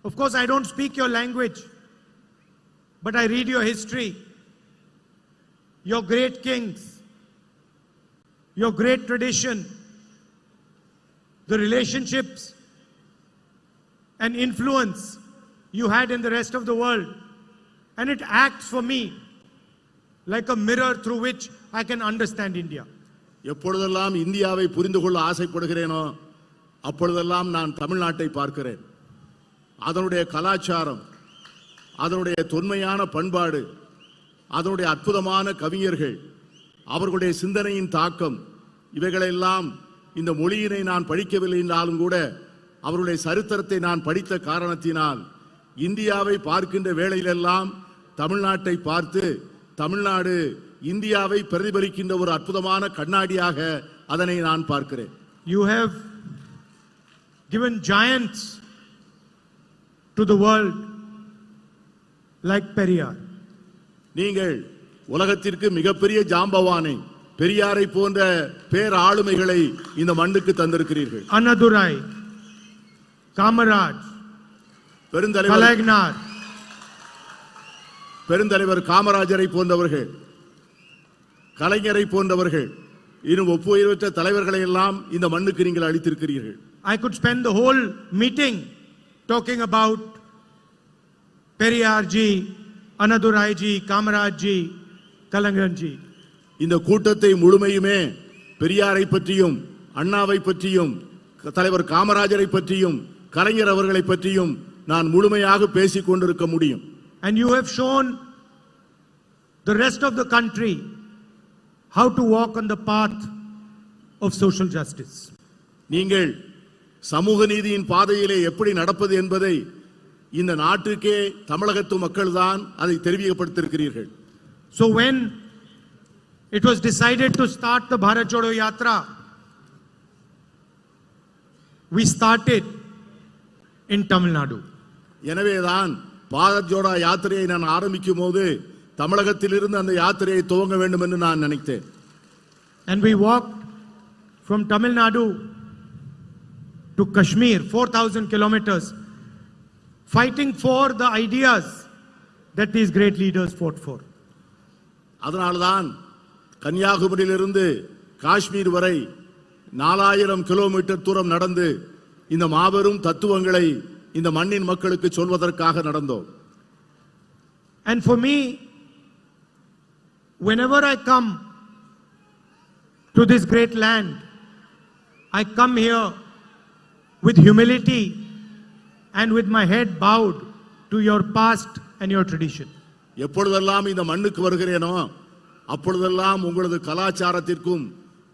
Of course, I don't speak your language, but I read your history, your great kings, your great tradition, the relationships and influence you had in the rest of the world. And it acts for me like a mirror through which I can understand India. எப்பொழுதெல்லாம் இந்தியாவை புரிந்து கொள்ள ஆசைப்படுகிறேனோ அப்பொழுதெல்லாம் நான் தமிழ்நாட்டை பார்க்கிறேன். அதனுடைய கலாச்சாரம், அதனுடைய தொன்மையான பண்பாடு, அதனுடைய அற்புதமான கவிஞர்கள், அவர்களுடைய சிந்தனையின் தாக்கம், இவைகளெல்லாம் இந்த மொழியினை நான் படிக்கவில்லை என்றாலும் கூட அவருடைய சரித்திரத்தை நான் படித்த காரணத்தினால் இந்தியாவை பார்க்கின்ற வேளையிலெல்லாம் தமிழ்நாட்டை பார்த்து தமிழ்நாடு இந்தியாவை பிரதிபலிக்கின்ற ஒரு அற்புதமான கண்ணாடியாக அதனை நான் பார்க்கிறேன். You have given giants to the world like Periyar. நீங்கள் உலகத்திற்கு மிகப்பெரிய ஜாம்பவானை பெரியாரை போன்ற பேர் ஆளுமைகளை இந்த மண்ணுக்கு தந்திருக்கிறீர்கள். Annadurai, Kamaraj, பெருந்தலைவர் பெருந்தலைவர் காமராஜரை போன்றவர்கள், கலைஞரை போன்றவர்கள், இன்னும் ஒப்புயர்வற்ற தலைவர்களை எல்லாம் இந்த மண்ணுக்கு நீங்கள் அளித்திருக்கிறீர்கள். I could spend the whole meeting talking about Periyar ji, Annadurai ji, Kamaraj ji, Kalangan ji. இந்த கூட்டத்தை முழுமையுமே பெரியாரை பற்றியும் அண்ணாவை பற்றியும் தலைவர் காமராஜரை பற்றியும் கலைஞர் அவர்களை பற்றியும் நான் முழுமையாக பேசிக் கொண்டிருக்க முடியும். And you have shown the rest of the country how to walk on the path of social justice. நீங்கள் சமூக நீதியின் பாதையிலே எப்படி நடப்பது என்பதை இந்த நாட்டுக்கே தமிழகத்து மக்கள் தான் அதை தெரிவிக்கப்படுத்தியிருக்கிறீர்கள். So when it was decided to start the Bharat Jodo Yatra, we started in Tamil Nadu. எனவேதான் பாரத் ஜோடோ யாத்திரையை நான் ஆரம்பிக்கும் போது தமிழகத்திலிருந்து அந்த யாத்திரையை துவங்க வேண்டும் என்று நான் நினைத்தேன். And we walked from Tamil Nadu to Kashmir, 4,000 kilometers, fighting for the ideas that these great leaders fought for. அதனால்தான் கன்னியாகுமரியிலிருந்து காஷ்மீர் வரை 4000 கிலோமீட்டர் தூரம் நடந்து இந்த மாபெரும் தத்துவங்களை இந்த மண்ணின் மக்களுக்கு சொல்வதற்காக நடந்தோம். And for me, whenever I come to this great land, I come here with humility and with my head bowed to your past and your tradition. எப்பொழுதெல்லாம் இந்த மண்ணுக்கு வருகிறேனோ அப்பொழுதெல்லாம் உங்களது கலாச்சாரத்திற்கும்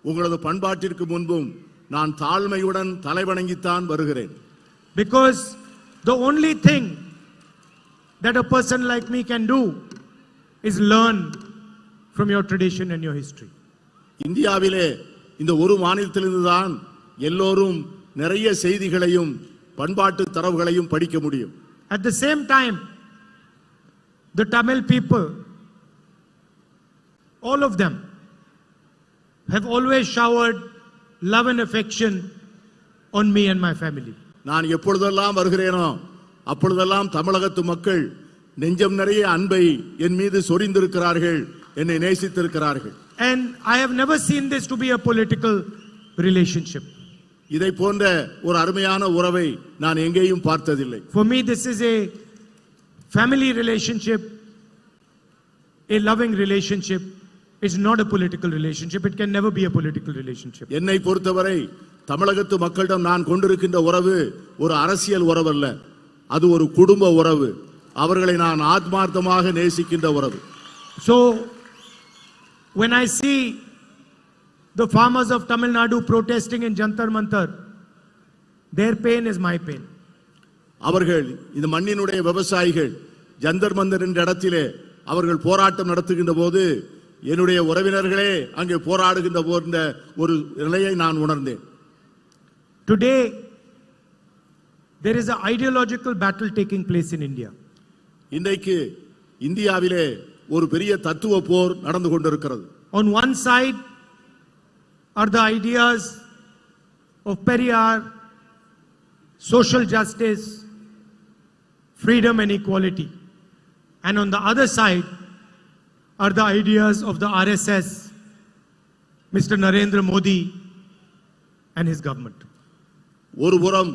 உங்களது பண்பாட்டிற்கு முன்பும் நான் தாழ்மையுடன் தலைவணங்கித்தான் வருகிறேன். Because the only thing that a person like me can do is learn from your tradition and your history. இந்தியாவிலே இந்த ஒரு மாநிலத்திலிருந்து தான் எல்லோரும் நிறைய செய்திகளையும் பண்பாட்டு தரவுகளையும் படிக்க முடியும். At the same time, the Tamil people, all of them, have always showered love and affection on me and my family. நான் எப்பொழுதெல்லாம் வருகிறேனோ அப்பொழுதெல்லாம் தமிழகத்து மக்கள் நெஞ்சம் நிறைய அன்பை என் மீது சொரிந்திருக்கிறார்கள், என்னை நேசித்திருக்கிறார்கள். And I have never seen this to be a political relationship. இதை போன்ற ஒரு அருமையான உறவை நான் எங்கேயும் பார்த்ததில்லை. For me, this is a family relationship, a loving relationship. It's not a political relationship. It can never be a political relationship. என்னை பொறுத்தவரை தமிழகத்து மக்களிடம் நான் கொண்டிருக்கின்ற உறவு ஒரு அரசியல் உறவு அல்ல, அது ஒரு குடும்ப உறவு. அவர்களை நான் ஆத்மார்த்தமாக நேசிக்கின்ற உறவு. So when I see the farmers of Tamil Nadu protesting in Jantar Mantar, their pain is my pain. அவர்கள் இந்த மண்ணினுடைய விவசாயிகள் ஜந்தர் மந்தர் என்ற இடத்திலே அவர்கள் போராட்டம் நடத்துகின்ற போது என்னுடைய உறவினர்களே அங்கே போராடுகின்ற போன்ற ஒரு நிலையை நான் உணர்ந்தேன். Today there is an ideological battle taking place in India. இன்றைக்கு இந்தியாவிலே ஒரு பெரிய தத்துவ போர் நடந்து கொண்டிருக்கிறது. On one side are the ideas of Periyar, social justice, freedom and equality. And on the other side are the ideas of the RSS, Mr. Narendra Modi and his government. ஒருபுறம்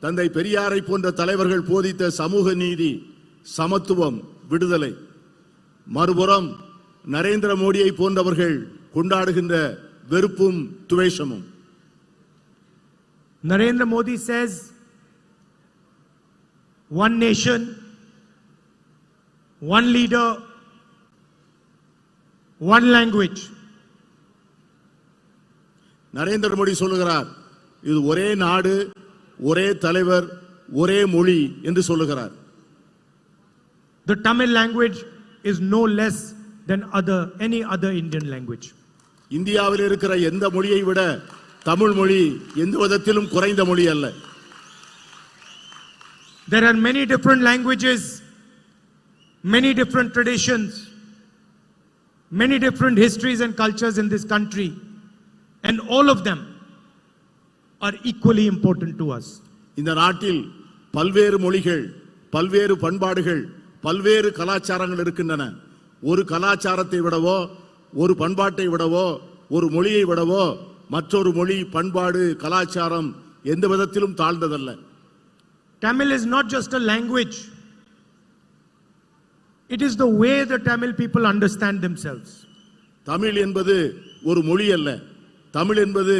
தந்தை பெரியாரை போன்ற தலைவர்கள் போதித்த சமூக நீதி, சமத்துவம், விடுதலை, மறுபுறம் நரேந்திர மோடியை போன்றவர்கள் கொண்டாடுகின்ற வெறுப்பும் துவேஷமும். Narendra Modi says, one nation, one leader, one language. Narendra Modi சொல்லுகிறார், இது ஒரே நாடு, ஒரே தலைவர், ஒரே மொழி என்று சொல்லுகிறார். The Tamil language is no less than any other Indian language. இந்தியாவில் இருக்கிற எந்த மொழியை விட தமிழ் மொழி எந்த விதத்திலும் குறைந்த மொழி அல்ல. There are many different languages, many different traditions, many different histories and cultures in this country, and all of them are equally important to us. இந்த நாட்டில் பல்வேறு மொழிகள், பல்வேறு பண்பாடுகள், பல்வேறு கலாச்சாரங்கள் இருக்கின்றன. ஒரு கலாச்சாரத்தை விடவோ, ஒரு பண்பாட்டை விடவோ, ஒரு மொழியை விடவோ மற்றொரு மொழி, பண்பாடு, கலாச்சாரம் எந்த விதத்திலும் தாழ்ந்ததல்ல. Tamil is not just a language. It is the way the Tamil people understand themselves. Tamil என்பது ஒரு மொழி அல்ல. தமிழ் என்பது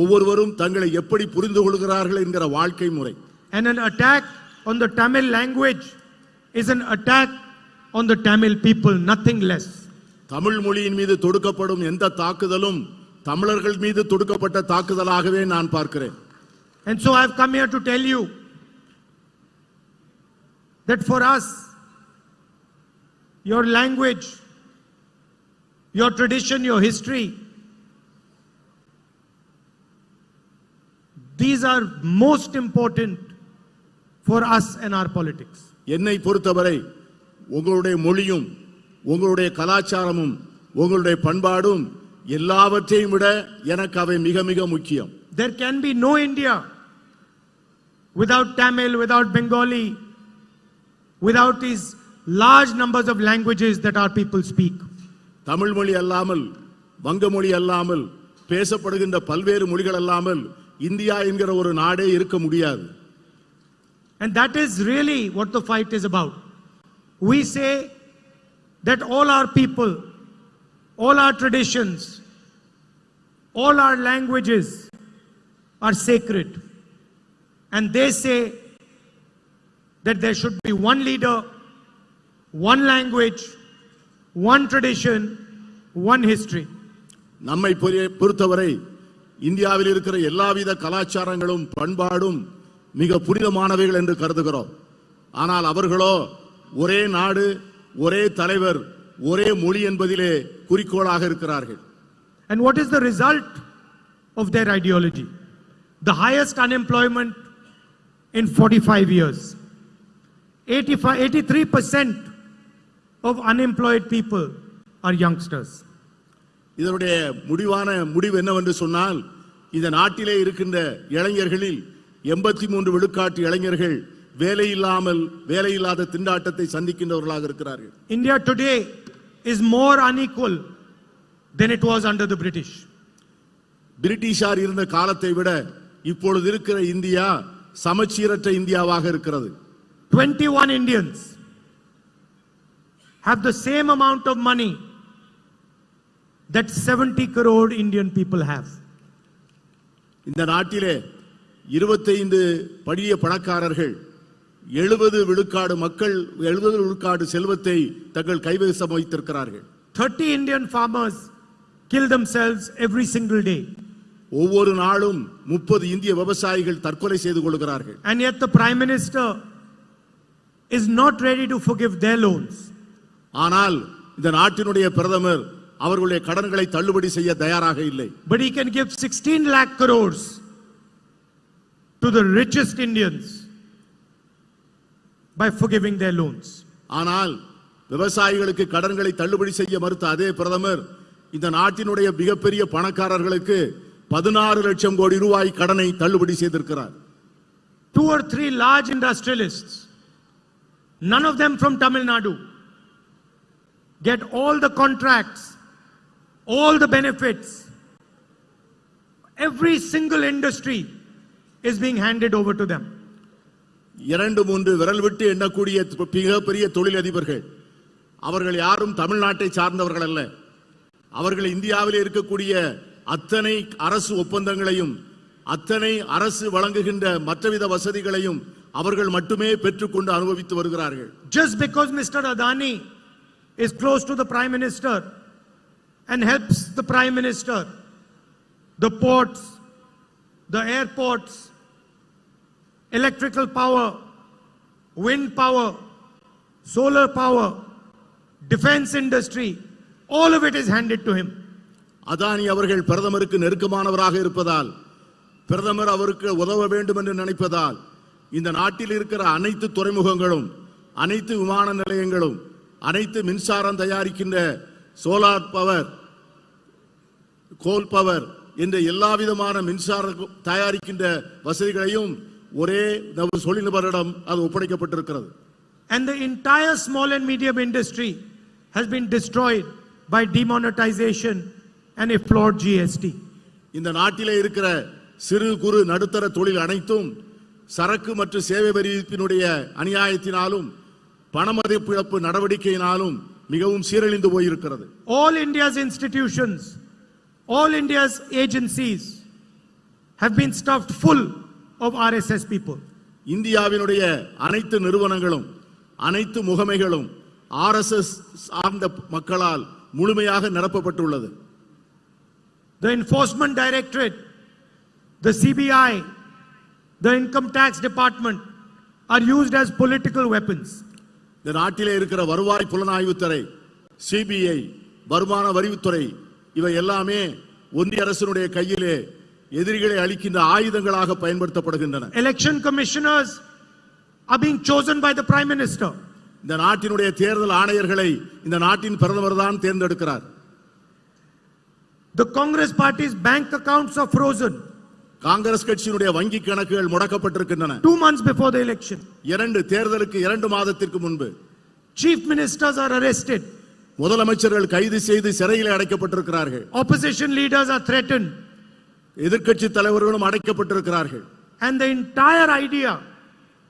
ஒவ்வொருவரும் தங்களை எப்படி புரிந்து கொள்கிறார்கள் என்கிற வாழ்க்கை முறை. And an attack on the Tamil language is an attack on the Tamil people, nothing less. Tamil மொழியின் மீது தொடுக்கப்படும் எந்த தாக்குதலும் தமிழர்கள் மீது தொடுக்கப்பட்ட தாக்குதலாகவே நான் பார்க்கிறேன். And so I have come here to tell you that for us, your language, your tradition, your history, these are most important for us and our politics. என்னை பொறுத்தவரை உங்களுடைய மொழியும் உங்களுடைய கலாச்சாரமும் உங்களுடைய பண்பாடும் எல்லாவற்றையும் விட எனக்கு அவை மிக மிக முக்கியம். There can be no India without Tamil, without Bengali, without these large numbers of languages that our people speak. Tamil மொழி அல்லாமல், வங்க மொழி அல்லாமல், பேசப்படுகின்ற பல்வேறு மொழிகள் அல்லாமல் இந்தியா என்கிற ஒரு நாடே இருக்க முடியாது. And that is really what the fight is about. We say that all our people, all our traditions, all our languages are sacred. And they say that there should be one leader, one language, one tradition, one history. நம்மை பொறுத்தவரை இந்தியாவில் இருக்கிற எல்லாவித கலாச்சாரங்களும் பண்பாடும் மிக புனிதமானவைகள் என்று கருதுகிறோம். ஆனால் அவர்களோ ஒரே நாடு, ஒரே தலைவர், ஒரே மொழி என்பதிலே குறிக்கோளாக இருக்கிறார்கள். And what is the result of their ideology? The highest unemployment in 45 years. 83% of unemployed people are youngsters. இதனுடைய முடிவு என்னவென்று சொன்னால், இந்த நாட்டிலே இருக்கின்ற இளைஞர்களில் 83 விழுக்காட்டு இளைஞர்கள் வேலையில்லாத திண்டாட்டத்தை சந்திக்கின்றவர்களாக இருக்கிறார்கள். India today is more unequal than it was under the British. பிரிட்டிஷார் இருந்த காலத்தை விட இப்பொழுது இருக்கிற இந்தியா சமச்சீரற்ற இந்தியாவாக இருக்கிறது. 21 Indians have the same amount of money that 70 crore Indian people have. இந்த நாட்டிலே 25 படிய பணக்காரர்கள் 70 விழுக்காடு மக்கள் 70 விழுக்காடு செல்வத்தை தங்கள் கைவசம் வைத்திருக்கிறார்கள். 30 Indian farmers kill themselves every single day. ஒவ்வொரு நாளும் 30 இந்திய விவசாயிகள் தற்கொலை செய்து கொள்கிறார்கள். And yet the Prime Minister is not ready to forgive their loans. ஆனால் இந்த நாட்டினுடைய பிரதமர் அவர்களுடைய கடன்களை தள்ளுபடி செய்ய தயாராக இல்லை. But he can give 16 lakh crores to the richest Indians by forgiving their loans. ஆனால் விவசாயிகளுக்கு கடன்களை தள்ளுபடி செய்ய மறுத்த அதே பிரதமர் இந்த நாட்டினுடைய மிகப்பெரிய பணக்காரர்களுக்கு 16 லட்சம் கோடி ரூபாய் கடனை தள்ளுபடி செய்திருக்கிறார். 2 or 3 large industrialists None of them from Tamil Nadu. Get all the contracts, all the benefits. Every single industry is being handed over to them. இரண்டு மூன்று விரல் விட்டு எண்ணக்கூடிய மிகப்பெரிய தொழிலதிபர்கள் அவர்கள் யாரும் தமிழ்நாட்டை சார்ந்தவர்கள் அல்ல. அவர்கள் இந்தியாவில் இருக்கக்கூடிய அத்தனை அரசு ஒப்பந்தங்களையும் அத்தனை அரசு வழங்குகின்ற மற்றவித வசதிகளையும் அவர்கள் மட்டுமே பெற்றுக்கொண்டு அனுபவித்து வருகிறார்கள். Just because Mr. Adani is close to the Prime Minister and helps the Prime Minister, the ports, the airports, electrical power, wind power, solar power, defense industry, all of it is handed to him. Adani அவர்கள் பிரதமருக்கு நெருக்கமானவராக இருப்பதால், பிரதமர் அவருக்கு உதவ வேண்டும் என்று நினைப்பதால் இந்த நாட்டில் இருக்கிற அனைத்து துறைமுகங்களும், அனைத்து விமான நிலையங்களும், அனைத்து மின்சாரம் தயாரிக்கின்ற சோலார் பவர், கோல் பவர் என்ற எல்லா விதமான மின்சார தயாரிக்கின்ற வசதிகளையும் ஒரே தொழில்நபரிடம் அது ஒப்படைக்கப்பட்டிருக்கிறது. And the entire small and medium industry has been destroyed by demonetization and a flawed GST. இந்த நாட்டிலே இருக்கிற சிறு குறு நடுத்தர தொழில் அனைத்தும் சரக்கு மற்றும் சேவை வரி விதிப்பினுடைய அநியாயத்தினாலும் பணமதிப்பிழப்பு நடவடிக்கையினாலும் மிகவும் சீரழிந்து போயிருக்கிறது. All India's institutions, all India's agencies have been stuffed full of RSS people. இந்தியாவினுடைய அனைத்து நிறுவனங்களும் அனைத்து முகமைகளும் RSS சார்ந்த மக்களால் முழுமையாக நிரப்பப்பட்டுள்ளது. The Enforcement Directorate, the CBI, the Income Tax Department are used as political weapons. இந்த நாட்டிலே இருக்கிற வருவாய் புலனாய்வுத்துறை, CBI, வருமான வரித்துறை இவை எல்லாமே ஒன்றிய அரசினுடைய கையிலே எதிரிகளை அழிக்கின்ற ஆயுதங்களாக பயன்படுத்தப்படுகின்றன. Election commissioners are being chosen by the Prime Minister. இந்த நாட்டினுடைய தேர்தல் ஆணையர்களை இந்த நாட்டின் பிரதமர் தான் தேர்ந்தெடுக்கிறார். The Congress party's bank accounts are frozen. Congress கட்சியினுடைய வங்கி கணக்குகள் முடக்கப்பட்டிருக்கின்றன. 2 months before the election. தேர்தலுக்கு 2 மாதத்திற்கு முன்பு. Chief ministers are arrested. முதலமைச்சர்கள் கைது செய்து சிறையில் அடைக்கப்பட்டிருக்கிறார்கள். Opposition leaders are threatened. எதிர்க்கட்சி தலைவர்களும் அடைக்கப்பட்டிருக்கிறார்கள். And the entire idea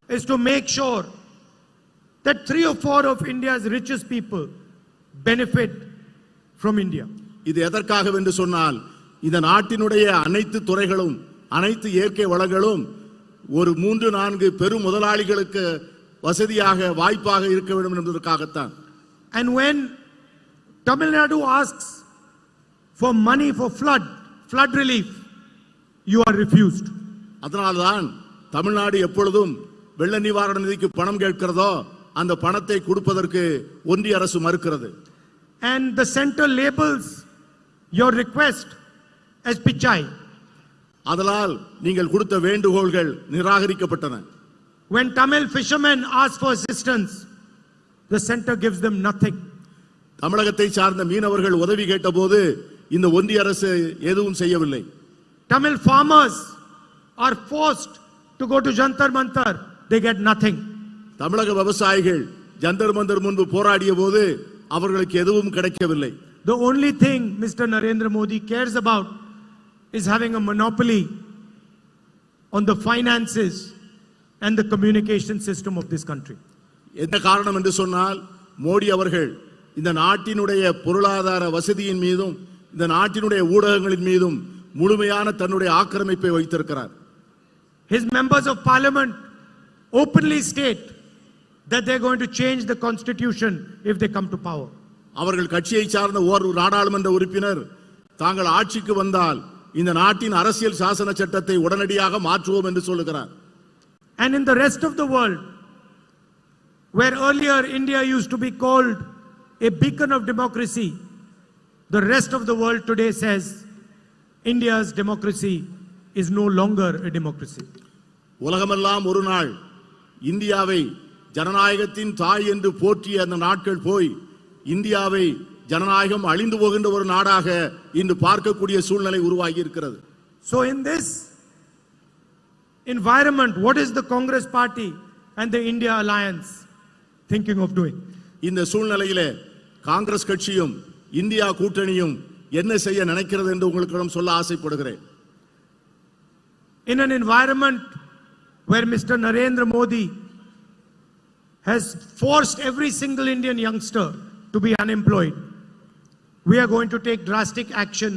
is to make sure that 3 or 4 of India's richest people benefit from India. இது எதற்காக என்று சொன்னால் இந்த நாட்டினுடைய அனைத்து துறைகளும் அனைத்து இயற்கை வளங்களும் ஒரு 3-4 பெரும் முதலாளிகளுக்கு வசதியாக வாய்ப்பாக இருக்க வேண்டும் என்பதற்காகத்தான். And when Tamil Nadu asks for money for flood relief, you are refused. அதனால்தான் தமிழ்நாடு எப்பொழுதும் வெள்ள நிவாரண நிதிக்கு பணம் கேட்கிறதோ அந்த பணத்தை கொடுப்பதற்கு ஒன்றிய அரசு மறுக்கிறது. And the center labels your request as pichai. அதனால் நீங்கள் கொடுத்த வேண்டுகோள்கள் நிராகரிக்கப்பட்டன. When Tamil fishermen ask for assistance, the center gives them nothing. தமிழகத்தை சார்ந்த மீனவர்கள் உதவி கேட்டபோது இந்த ஒன்றிய அரசு எதுவும் செய்யவில்லை. Tamil farmers are forced to go to Jantar Mantar, they get nothing. தமிழக விவசாயிகள் ஜந்தர் மந்தர் முன்பு போராடிய போது அவர்களுக்கு எதுவும் கிடைக்கவில்லை. The only thing Mr. Narendra Modi cares about is having a monopoly on the finances and the communication system of this country. என்ன காரணம் என்று சொன்னால் மோடி அவர்கள் இந்த நாட்டினுடைய பொருளாதார வசதியின் மீதும் இந்த நாட்டினுடைய ஊடகங்களின் மீதும் முழுமையான தன்னுடைய ஆக்கிரமிப்பை வைத்திருக்கிறார். His members of parliament openly state that they're going to change the constitution if they come to power. அவர்கள் கட்சியை சார்ந்த ஒரு நாடாளுமன்ற உறுப்பினர் தாங்கள் ஆட்சிக்கு வந்தால் இந்த நாட்டின் அரசியல் சாசன சட்டத்தை உடனடியாக மாற்றுவோம் என்று சொல்லுகிறார். And in the rest of the world, where earlier India used to be called a beacon of democracy, the rest of the world today says India's democracy is no longer a democracy. உலகமெல்லாம் ஒரு நாள் இந்தியாவை ஜனநாயகத்தின் தாய் என்று போற்றிய அந்த நாட்கள் போய் இந்தியாவை ஜனநாயகம் அழிந்து போகின்ற ஒரு நாடாக இன்று பார்க்கக்கூடிய சூழ்நிலை உருவாகி இருக்கிறது. So in this environment, what is the Congress party and the India alliance? thinking of doing. இந்த சூழ்நிலையிலே காங்கிரஸ் கட்சியும் இந்தியா கூட்டணியும் என்ன செய்ய நினைக்கிறது என்று உங்களுக்கு சொல்ல ஆசைப்படுகிறேன். In an environment where Mr. Narendra Modi has forced every single Indian youngster to be unemployed, we are going to take drastic action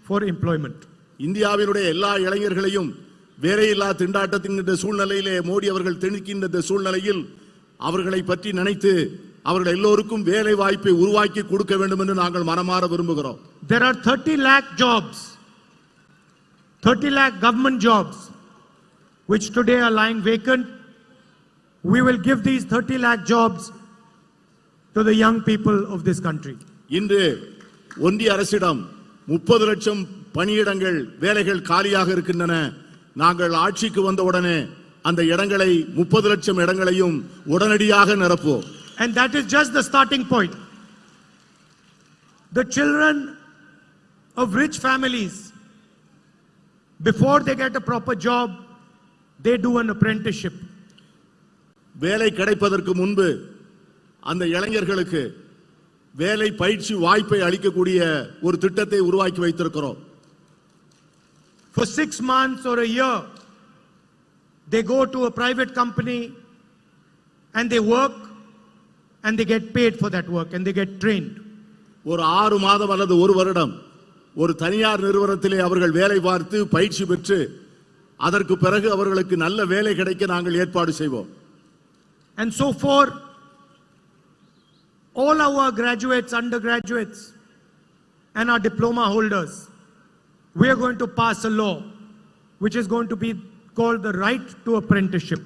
for employment. இந்தியாவினுடைய எல்லா இளைஞர்களையும் வேலையில்லா திண்டாட்டத்தின் இந்த சூழ்நிலையிலே மோடி அவர்கள் திணிக்கின்ற இந்த சூழ்நிலையில் அவர்களை பற்றி நினைத்து அவர்கள் எல்லோருக்கும் வேலை வாய்ப்பை உருவாக்கி கொடுக்க வேண்டும் என்று நாங்கள் மனமாற விரும்புகிறோம். There are 30 lakh jobs, 30 lakh government jobs which today are lying vacant. We will give these 30 lakh jobs to the young people of this country. இன்று ஒன்றிய அரசிடம் 30 லட்சம் பணியிடங்கள் வேலைகள் காலியாக இருக்கின்றன. நாங்கள் ஆட்சிக்கு வந்தவுடனே அந்த இடங்களை 30 லட்சம் இடங்களையும் உடனடியாக நிரப்புவோம். And that is just the starting point. The children of rich families, before they get a proper job, they do an apprenticeship. வேலை கிடைப்பதற்கு முன்பு அந்த இளைஞர்களுக்கு வேலை பயிற்சி வாய்ப்பை அளிக்கக்கூடிய ஒரு திட்டத்தை உருவாக்கி வைத்திருக்கிறோம். For 6 months or a year, they go to a private company and they work and they get paid for that work and they get trained. ஒரு 6 மாதம் அல்லது ஒரு வருடம் ஒரு தனியார் நிறுவனத்திலே அவர்கள் வேலை பார்த்து பயிற்சி பெற்று அதற்கு பிறகு அவர்களுக்கு நல்ல வேலை கிடைக்க நாங்கள் ஏற்பாடு செய்வோம். And so for all our graduates, undergraduates and our diploma holders, we are going to pass a law which is going to be called the right to apprenticeship.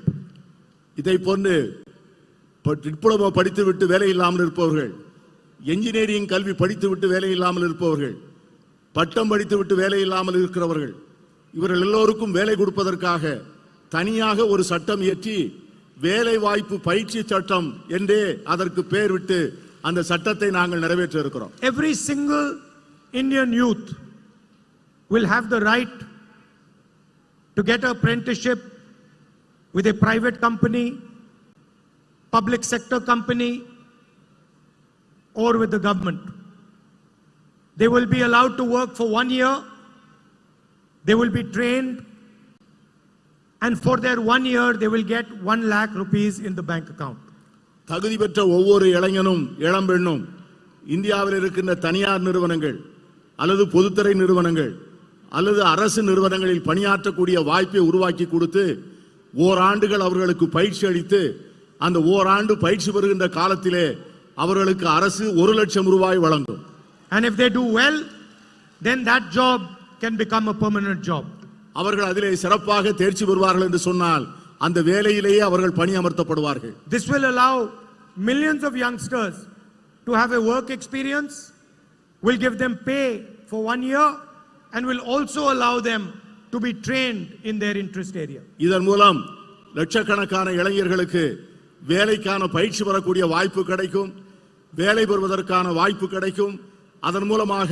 இதை போன்று டிப்ளமோ படித்துவிட்டு வேலை இல்லாமல் இருப்பவர்கள், என்ஜினியரிங் கல்வி படித்துவிட்டு வேலை இல்லாமல் இருப்பவர்கள், பட்டம் படித்துவிட்டு வேலை இல்லாமல் இருக்கிறவர்கள், இவர்கள் எல்லோருக்கும் வேலை கொடுப்பதற்காக தனியாக ஒரு சட்டம் இயற்றி வேலை வாய்ப்பு பயிற்சி சட்டம் என்றே அதற்கு பெயர் விட்டு அந்த சட்டத்தை நாங்கள் நிறைவேற்ற இருக்கிறோம். Every single Indian youth will have the right to get an apprenticeship with a private company, public sector company, or with the government. They will be allowed to work for 1 year. They will be trained, and for their 1 year, they will get 1 lakh rupees in the bank account. தகுதி பெற்ற ஒவ்வொரு இளைஞனும் இளம்பெண்ணும் இந்தியாவில் இருக்கின்ற தனியார் நிறுவனங்கள் அல்லது பொதுத்துறை நிறுவனங்கள் அல்லது அரசு நிறுவனங்களில் பணியாற்றக்கூடிய வாய்ப்பை உருவாக்கி கொடுத்து ஓராண்டுகள் அவர்களுக்கு பயிற்சி அளித்து அந்த ஓராண்டு பயிற்சி பெறுகின்ற காலத்திலே அவர்களுக்கு அரசு 1 லட்சம் ரூபாய் வழங்கும். And if they do well, then that job can become a permanent job. அவர்கள் அதிலே சிறப்பாக தேர்ச்சி பெறுவார்கள் என்று சொன்னால் அந்த வேலையிலேயே அவர்கள் பணியமர்த்தப்படுவார்கள். This will allow millions of youngsters to have a work experience, will give them pay for 1 year, and will also allow them to be trained in their interest area. இதன் மூலம் லட்சக்கணக்கான இளைஞர்களுக்கு வேலைக்கான பயிற்சி பெறக்கூடிய வாய்ப்பு கிடைக்கும், வேலை பெறுவதற்கான வாய்ப்பு கிடைக்கும். அதன் மூலமாக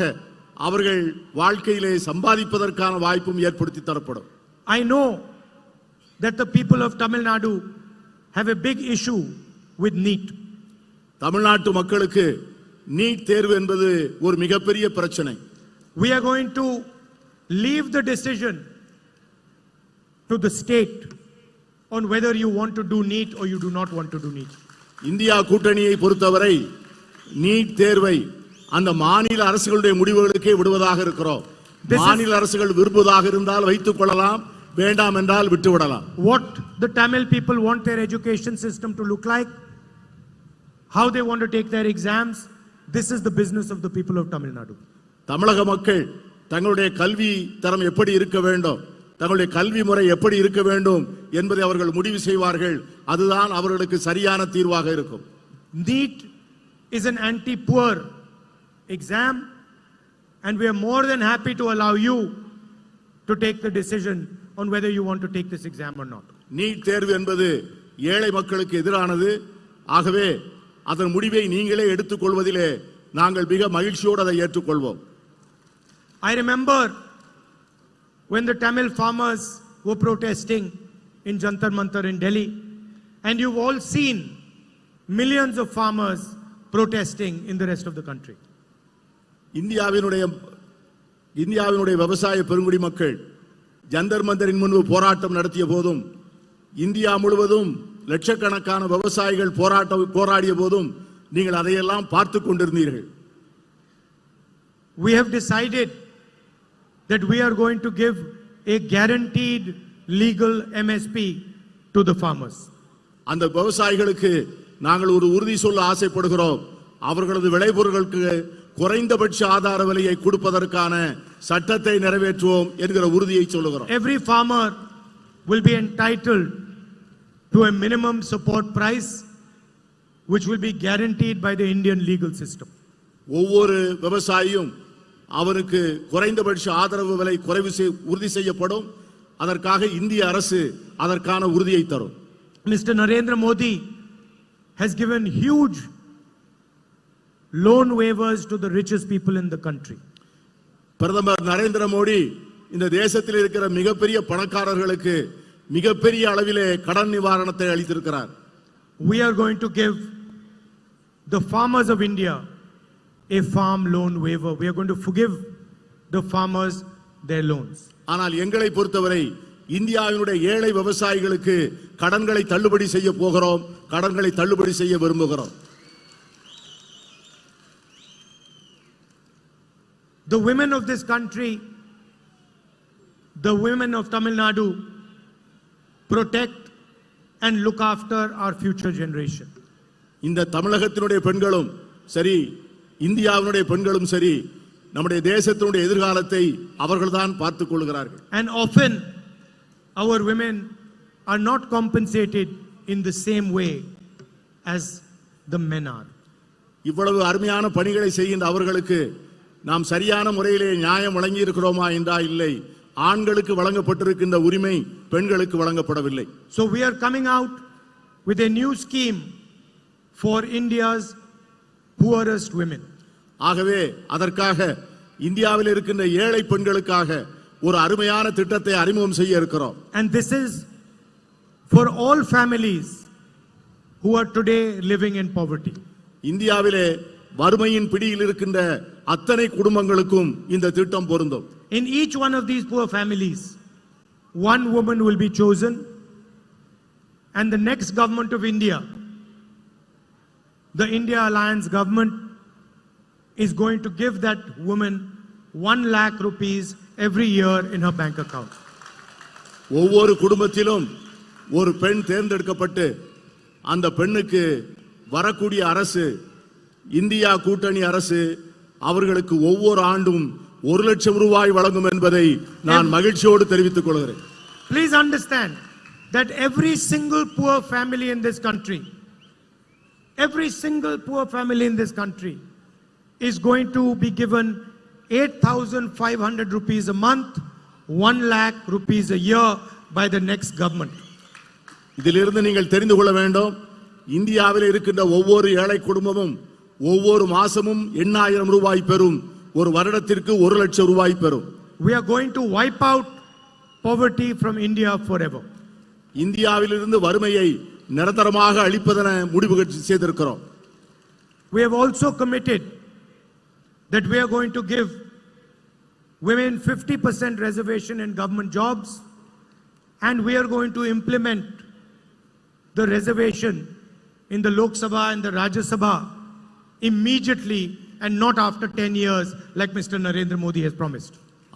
அவர்கள் வாழ்க்கையிலே சம்பாதிப்பதற்கான வாய்ப்பும் ஏற்படுத்தி தரப்படும். I know that the people of Tamil Nadu have a big issue with NEET. தமிழ்நாட்டு மக்களுக்கு நீட் தேர்வு என்பது ஒரு மிகப்பெரிய பிரச்சனை. We are going to leave the decision to the state on whether you want to do NEET or you do not want to do NEET. India கூட்டணியை பொறுத்தவரை NEET தேர்வை அந்த மாநில அரசுகளுடைய முடிவுகளுக்கே விடுவதாக இருக்கிறோம். மாநில அரசுகள் விரும்புவதாக இருந்தால் வைத்துக் கொள்ளலாம், வேண்டாம் என்றால் விட்டு விடலாம். What the Tamil people want their education system to look like, how they want to take their exams, this is the business of the people of Tamil Nadu. தமிழக மக்கள் தங்களுடைய கல்வி தரம் எப்படி இருக்க வேண்டும், தங்களுடைய கல்வி முறை எப்படி இருக்க வேண்டும் என்பதை அவர்கள் முடிவு செய்வார்கள். அதுதான் அவர்களுக்கு சரியான தீர்வாக இருக்கும். NEET is an anti-poor exam, and we are more than happy to allow you to take the decision on whether you want to take this exam or not. NEET தேர்வு என்பது ஏழை மக்களுக்கு எதிரானது. ஆகவே அதன் முடிவை நீங்களே எடுத்துக்கொள்வதிலே நாங்கள் மிக மகிழ்ச்சியோடு அதை ஏற்றுக்கொள்வோம். I remember when the Tamil farmers were protesting in Jantar Mantar in Delhi, and you've all seen millions of farmers protesting in the rest of the country. இந்தியாவினுடைய விவசாய பெருங்குடி மக்கள் ஜந்தர் மந்தரின் முன்பு போராட்டம் நடத்திய போதும், இந்தியா முழுவதும் லட்சக்கணக்கான விவசாயிகள் போராடிய போதும் நீங்கள் அதையெல்லாம் பார்த்து கொண்டிருந்தீர்கள். We have decided that we are going to give a guaranteed legal MSP to the farmers. அந்த விவசாயிகளுக்கு நாங்கள் ஒரு உறுதி சொல்ல ஆசைப்படுகிறோம். அவர்களது விளைபொருட்களுக்கு குறைந்தபட்ச ஆதார விலையை கொடுப்பதற்கான சட்டத்தை நிறைவேற்றுவோம் என்கிற உறுதியை சொல்லுகிறோம். Every farmer will be entitled to a minimum support price which will be guaranteed by the Indian legal system. ஒவ்வொரு விவசாயியும் அவருக்கு குறைந்தபட்ச ஆதரவு விலை உறுதி செய்யப்படும். அதற்காக இந்திய அரசு அதற்கான உறுதியை தரும். Mr. Narendra Modi has given huge loan waivers to the richest people in the country. பிரதமர் நரேந்திர மோடி இந்த தேசத்தில் இருக்கிற மிகப்பெரிய பணக்காரர்களுக்கு மிகப்பெரிய அளவிலே கடன் நிவாரணத்தை அளித்திருக்கிறார். We are going to give the farmers of India a farm loan waiver. We are going to forgive the farmers their loans. ஆனால் எங்களை பொறுத்தவரை இந்தியாவினுடைய ஏழை விவசாயிகளுக்கு கடன்களை தள்ளுபடி செய்ய போகிறோம், கடன்களை தள்ளுபடி செய்ய விரும்புகிறோம். The women of this country, the women of Tamil Nadu, protect and look after our future generation. இந்த தமிழகத்தினுடைய பெண்களும் சரி, இந்தியாவினுடைய பெண்களும் சரி, நம்முடைய தேசத்தினுடைய எதிர்காலத்தை அவர்கள்தான் பார்த்துக் கொள்கிறார்கள். And often our women are not compensated in the same way as the men are. இவ்வளவு அருமையான பணிகளை செய்கின்ற அவர்களுக்கு நாம் சரியான முறையிலே நியாயம் வழங்கி இருக்கிறோமா என்றால் இல்லை. ஆண்களுக்கு வழங்கப்பட்டிருக்கின்ற உரிமை பெண்களுக்கு வழங்கப்படவில்லை. So we are coming out with a new scheme for India's poorest women. ஆகவே அதற்காக இந்தியாவில் இருக்கின்ற ஏழை பெண்களுக்காக ஒரு அருமையான திட்டத்தை அறிமுகம் செய்ய இருக்கிறோம். And this is for all families who are today living in poverty. இந்தியாவிலே வறுமையின் பிடியில் இருக்கின்ற அத்தனை குடும்பங்களுக்கும் இந்த திட்டம் பொருந்தும். In each one of these poor families, one woman will be chosen, and the next government of India, the India Alliance government, is going to give that woman 1 lakh rupees every year in her bank account. ஒவ்வொரு குடும்பத்திலும் ஒரு பெண் தேர்ந்தெடுக்கப்பட்டு அந்த பெண்ணுக்கு வரக்கூடிய அரசு, India கூட்டணி அரசு அவர்களுக்கு ஒவ்வொரு ஆண்டும் 1 லட்சம் ரூபாய் வழங்கும் என்பதை நான் மகிழ்ச்சியோடு தெரிவித்துக் கொள்கிறேன். Please understand that every single poor family in this country, every single poor family in this country is going to be given 8,500 rupees a month, 1 lakh rupees a year by the next government. இதிலிருந்து நீங்கள் தெரிந்து கொள்ள வேண்டும், இந்தியாவில் இருக்கின்ற ஒவ்வொரு ஏழை குடும்பமும் ஒவ்வொரு மாசமும் 8,000 ரூபாய் பெறும். ஒரு வருடத்திற்கு 1 லட்சம் ரூபாய் பெறும். We are going to wipe out poverty from India forever. இந்தியாவிலிருந்து வறுமையை நிரந்தரமாக அழிப்பதென முடிவு செய்திருக்கிறோம். We have also committed that we are going to give women 50% reservation in government jobs, and we are going to implement the reservation in the Lok Sabha and the Rajya Sabha immediately and not after 10 years like Mr. Narendra Modi has promised.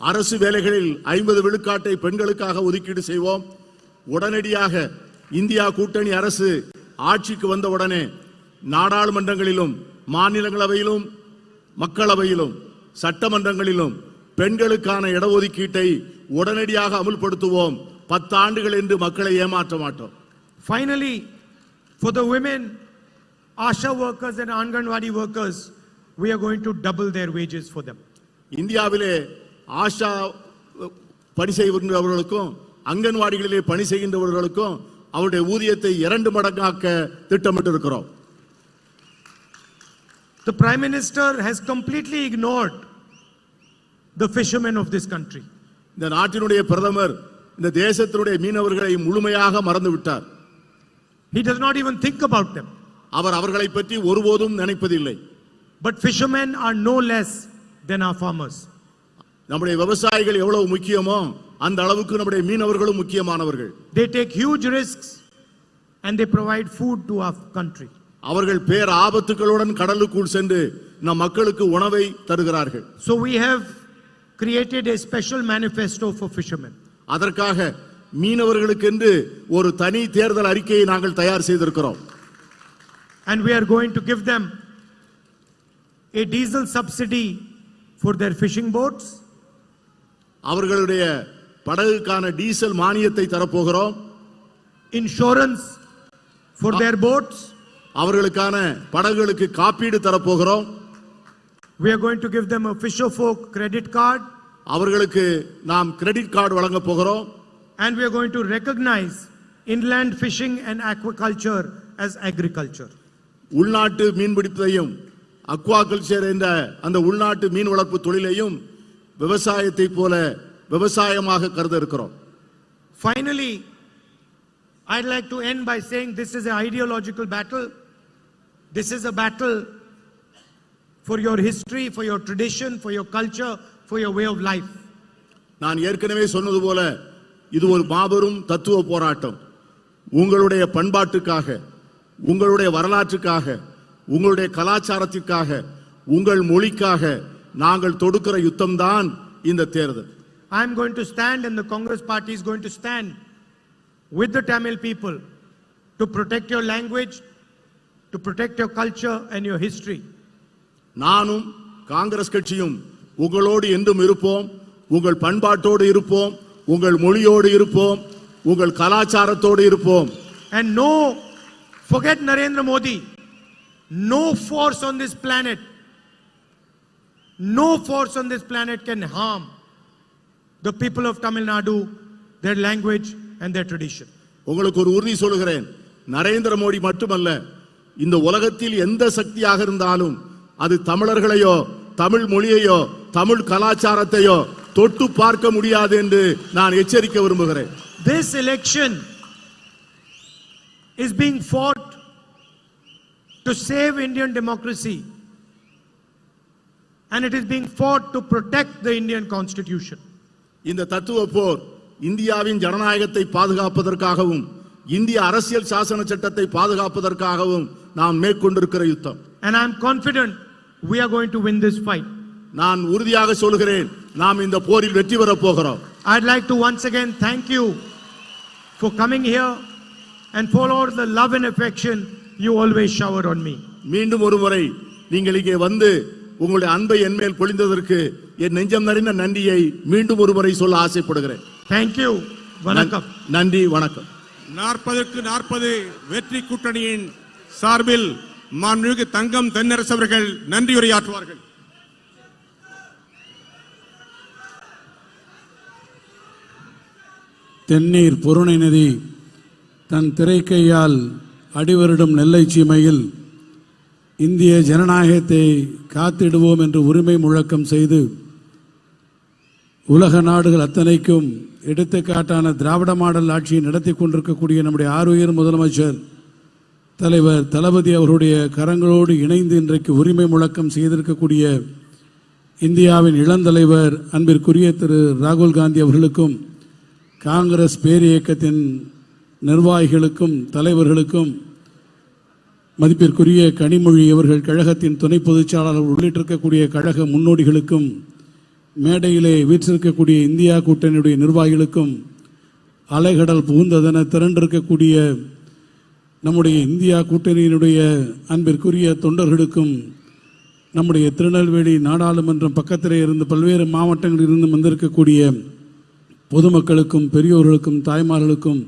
அரசு வேலைகளில் 50 விழுக்காட்டை பெண்களுக்காக ஒதுக்கீடு செய்வோம். உடனடியாக India கூட்டணி அரசு ஆட்சிக்கு வந்தவுடனே நாடாளுமன்றங்களிலும் மாநிலங்களவையிலும் மக்களவையிலும் சட்டமன்றங்களிலும் பெண்களுக்கான இடஒதுக்கீட்டை உடனடியாக அமுல்படுத்துவோம். 10 ஆண்டுகள் என்று மக்களை ஏமாற்ற மாட்டோம். Finally, for the women, ASHA workers and Anganwadi workers, we are going to double their wages for them. இந்தியாவிலே ஆஷா பணி செய்கின்றவர்களுக்கும் அங்கன்வாடிகளிலே பணி செய்கின்றவர்களுக்கும் அவருடைய ஊதியத்தை 2 மடங்காக்க திட்டமிட்டிருக்கிறோம். The Prime Minister has completely ignored the fishermen of this country. இந்த நாட்டினுடைய பிரதமர் இந்த தேசத்தினுடைய மீனவர்களை முழுமையாக மறந்து விட்டார். He does not even think about them. அவர் அவர்களை பற்றி ஒருபோதும் நினைப்பதில்லை. But fishermen are no less than our farmers. நம்முடைய விவசாயிகள் எவ்வளவு முக்கியமோ அந்த அளவுக்கு நம்முடைய மீனவர்களும் முக்கியமானவர்கள். They take huge risks and they provide food to our country. அவர்கள் பேர் ஆபத்துகளுடன் கடலுக்குள் சென்று நம் மக்களுக்கு உணவை தருகிறார்கள். So we have created a special manifesto for fishermen. அதற்காக மீனவர்களுக்கென்று ஒரு தனி தேர்தல் அறிக்கையை நாங்கள் தயார் செய்திருக்கிறோம். And we are going to give them a diesel subsidy for their fishing boats. அவர்களுடைய படகுக்கான டீசல் மானியத்தை தரப்போகிறோம். Insurance for their boats. அவர்களுக்கான படகுகளுக்கு காப்பீடு தரப்போகிறோம். We are going to give them a fisher folk credit card. அவர்களுக்கு நாம் கிரெடிட் கார்டு வழங்க போகிறோம். And we are going to recognize inland fishing and aquaculture as agriculture. உள்நாட்டு மீன்பிடிப்பதையும் aquaculture என்ற அந்த உள்நாட்டு மீன் வளர்ப்பு தொழிலையும் விவசாயத்தை போல விவசாயமாக கருத இருக்கிறோம். Finally, I'd like to end by saying this is an ideological battle. This is a battle for your history, for your tradition, for your culture, for your way of life. நான் ஏற்கனவே சொன்னது போல இது ஒரு மாபெரும் தத்துவ போராட்டம். உங்களுடைய பண்பாட்டுக்காக, உங்களுடைய வரலாற்றுக்காக, உங்களுடைய கலாச்சாரத்திற்காக, உங்கள் மொழிக்காக நாங்கள் தொடுக்கிற யுத்தம் தான் இந்த தேர்தல். I am going to stand and the Congress party is going to stand with the Tamil people to protect your language, to protect your culture and your history. நானும் காங்கிரஸ் கட்சியும் உங்களோடு என்றும் இருப்போம். உங்கள் பண்பாட்டோடு இருப்போம், உங்கள் மொழியோடு இருப்போம், உங்கள் கலாச்சாரத்தோடு இருப்போம். And no, forget Narendra Modi. No force on this planet, no force on this planet can harm the people of Tamil Nadu, their language and their tradition. உங்களுக்கு ஒரு உறுதி சொல்கிறேன், நரேந்திர மோடி மட்டுமல்ல, இந்த உலகத்தில் எந்த சக்தியாக இருந்தாலும் அது தமிழர்களையோ தமிழ் மொழியையோ தமிழ் கலாச்சாரத்தையோ தொட்டு பார்க்க முடியாது என்று நான் எச்சரிக்க விரும்புகிறேன். This election is being fought to save Indian democracy, and it is being fought to protect the Indian constitution. இந்த தத்துவ போர் இந்தியாவின் ஜனநாயகத்தை பாதுகாப்பதற்காகவும் இந்திய அரசியல் சாசன சட்டத்தை பாதுகாப்பதற்காகவும் நாம் மேற்கொண்டிருக்கிற யுத்தம். And I am confident we are going to win this fight. நான் உறுதியாக சொல்கிறேன், நாம் இந்த போரில் வெற்றி பெறப் போகிறோம். I'd like to once again thank you for coming here and for all the love and affection you always shower on me. மீண்டும் ஒரு முறை நீங்கள் இங்கே வந்து உங்களுடைய அன்பை என்மேல் பொழிந்ததற்கு என் நெஞ்சம் நிறைந்த நன்றியை மீண்டும் ஒரு முறை சொல்ல ஆசைப்படுகிறேன். Thank you. வணக்கம். நன்றி, வணக்கம். 40க்கு 40 வெற்றி கூட்டணியின் சார்பில் மாண்புமிகு தங்கம் தென்னரசு அவர்கள் நன்றியுரையாற்றுவார்கள். தென்னீர் பொருணை நதி தன் திரைக்கையால் அடிவருடும் நெல்லை சீமையில் இந்திய ஜனநாயகத்தை காத்திடுவோம் என்று உரிமை முழக்கம் செய்து உலக நாடுகள் அத்தனைக்கும் எடுத்துக்காட்டான திராவிட மாடல் ஆட்சியை நடத்தி கொண்டிருக்கக்கூடிய நம்முடைய ஆருயிர் முதலமைச்சர் தலைவர் தளபதி அவருடைய கரங்களோடு இணைந்து இன்றைக்கு உரிமை முழக்கம் செய்திருக்கக்கூடிய இந்தியாவின் இளந்தலைவர் அன்பிற்குரிய திரு ராகுல் காந்தி அவர்களுக்கும் காங்கிரஸ் பேரியக்கத்தின் நிர்வாகிகளுக்கும் தலைவர்களுக்கும் மதிப்பிற்குரிய கனிமொழி அவர்கள் கழகத்தின் துணை பொதுச்செயலாளர் உள்ளிட்டிருக்கக்கூடிய கழக முன்னோடிகளுக்கும் மேடையிலே வீற்றிருக்கக்கூடிய இந்தியா கூட்டணியுடைய நிர்வாகிகளுக்கும் அலைகடல் புகுந்ததென திரண்டிருக்கக்கூடிய நம்முடைய இந்தியா கூட்டணியினுடைய அன்பிற்குரிய தொண்டர்களுக்கும் நம்முடைய திருநெல்வேலி நாடாளுமன்றம் பக்கத்திலே இருந்து பல்வேறு மாவட்டங்களில் இருந்து வந்திருக்கக்கூடிய பொதுமக்களுக்கும் பெரியோர்களுக்கும் தாய்மார்களுக்கும்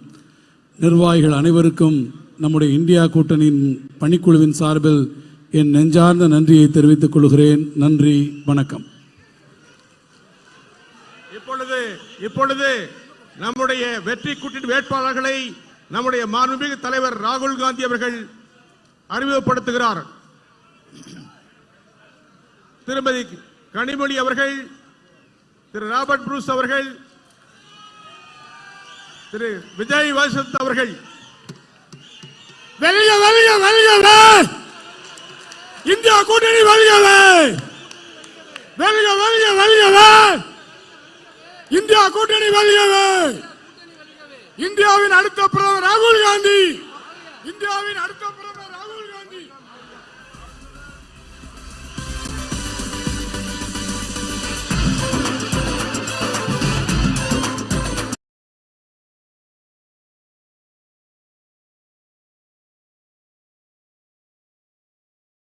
நிர்வாகிகள் அனைவருக்கும் நம்முடைய இந்தியா கூட்டணியின் பணிக்குழுவின் சார்பில் என் நெஞ்சார்ந்த நன்றியை தெரிவித்துக் கொள்கிறேன். நன்றி, வணக்கம். இப்பொழுது நம்முடைய வெற்றி கூட்டணி வேட்பாளர்களை நம்முடைய மாண்புமிகு தலைவர் ராகுல் காந்தி அவர்கள் அறிமுகப்படுத்துகிறார். திருமதி கனிமொழி அவர்கள், திரு ராபர்ட் புரூஸ் அவர்கள், திரு விஜய் வசந்த் அவர்கள். வெல்க வெல்க வெல்க இந்தியா கூட்டணி வெல்கவே, வெல்க வெல்க வெல்கவே, இந்தியா கூட்டணி வெல்கவே. இந்தியாவின் அடுத்த பிரதமர் ராகுல் காந்தி, இந்தியாவின் அடுத்த பிரதமர்